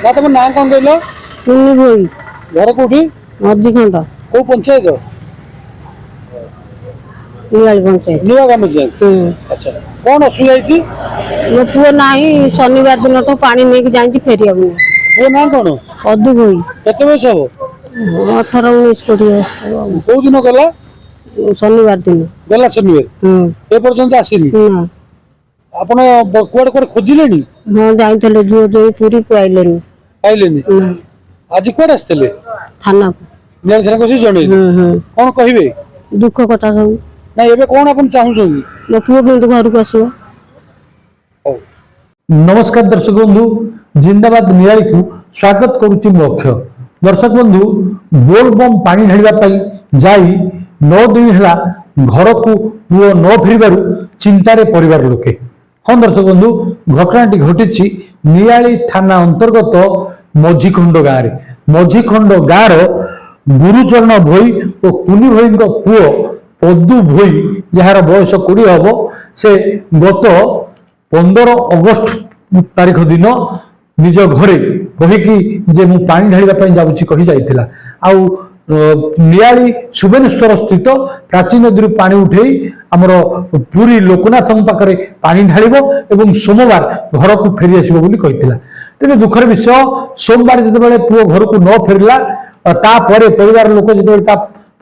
ना तुम ना कौन कहल टुन्नी भोई घर कौटी मध्य कौ पंचायत निवाड़ी पंचायत नुआ गाँव पंचायत अच्छा कौन असुविधा मो पुओ ना शनिवार दिन तो पानी नहीं जाए फेरी हम पुओ ना कौन अदु भोई केते बयस हम 18-19 कौ दिन गला शनिवार दिन गला शनिवार ए पर्यंत आसीनी आपण कुआडे कुआडे खोजिले हाँ जाइए झील जो पूरी पाइले पाइले आज कुआडे आसते थाना को नियाल थाना को जन कौन कहे दुख कथा सब ना एबे कौन अपन चाहूँ मो पुओ केमती घर को आसो। नमस्कार दर्शक बंधु जिंदाबाद निराली को स्वागत करुच्ची मुख्य दर्शक बंधु बोलबम पानी ढाड़ा जाई 9 दिन है घर को पुओ न फेरबार चिंतार परिवार लोके। हाँ दर्शक बंधु घटनाटी घटी निराली थाना अंतर्गत मझीखंड गाँव में मझीखंड गाँव गुरुचरण भोई और कुनी भोई पुओ पदु भोई जार बयस 20 हम से गत 15 अगस्ट तारीख दिन निज घरे कहीकि जे मु पानी ढाड़ा जाऊँगी कही जाइथिला आउ नियाली सुबेनेश्वर स्थित प्राचीन नदी पानी उठे आमर पुरी लोकनाथ पाखे पानी ढालिब एवं सोमवार घर को फेरी आसब बोली कही तेज दुखर विषय सोमवार जिते पुओ घर को न फेरला तापर परिवार लोक जो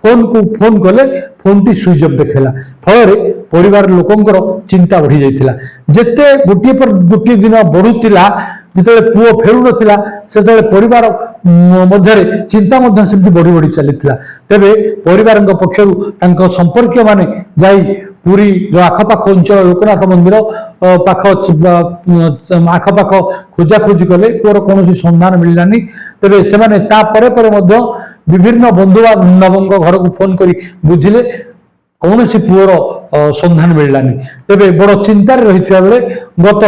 फोन को फोन कले फोन टी स्विच ऑफ देखला फल परिवार लोकंकर चिंता बढ़ी जाइथिला जेते गोटे पर गोटे दिन बढ़ुतिला जिते पुओ फेरु नथिला सेते परिवार मध्य चिंता मध्य सेमती बढ़ी बढ़ी चलीथिला तेबे परिवार पक्षरु तांको संपर्क माने जाई पूरी जो आखपाख अंचल लोकनाथ मंदिर पाख आखपाख खोजा खोजी कले पुओर कौन सन्धान मिललानी तेबे से माने ता परे परे मध्य विभिन्न बंधु बांधव घर को फोन करी बुझिले कौन सी पुओर सन्धान मिललानी तेबे बड़ चिंतार रही बेले गत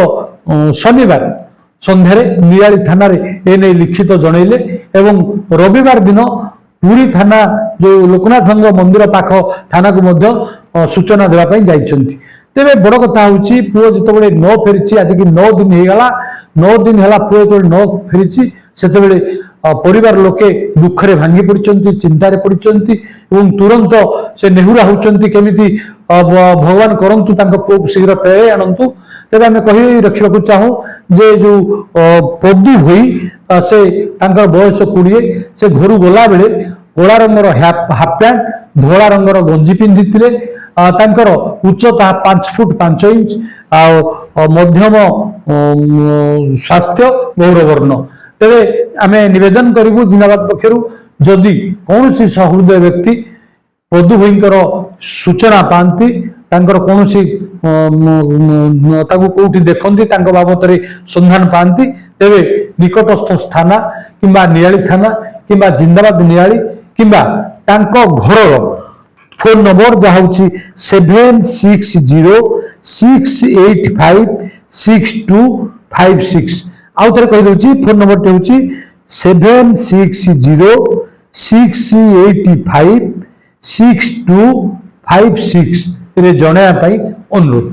शनिवार संध्यारे निराली थाना एने लिखित जनइले एवं रविवार दिन पूरी थाना जो लोकनाथ मंदिर पाख थाना को मध्य सूचना देवाई जाइछंती तेरे बड़ कथा हूँ पुओ जिते न फेरी आज की 9 दिन होगा 9 दिन है पुओ जो न फेरी से परिवार लोके दुखरे भांगी पड़ती चिंतार पड़ती तुरंत से नेहुरा होती केमी भगवान करंतु पुओ को शीघ्र फेरे आणतु तेज आम कही रखा चाहूँ जे जो पदु भोई से बयस 20 से घर गला बेले कला रंगर हाफ पैंट धोला रंगर गंजी पिंधि उच्चता 5 फुट 5 इंच मध्यम स्वास्थ्य गौरवर्ण तेरे आम निवेदन करूँ जिंदाबाद पक्षर जदि कौन सहृदय व्यक्ति पदु भोईंकर सूचना पाती कौन कौटी देखती बाबद सन्धान पाती तेरे निकटस्थ थाना किंबा निराली थाना किंबा जिंदाबाद निराली किंबा घर फोन नंबर जहाँ हूँ 7606856256 आउ थे कहीदे फोन नंबर टी हूँ 7606856256 जनवाई अनुरोध।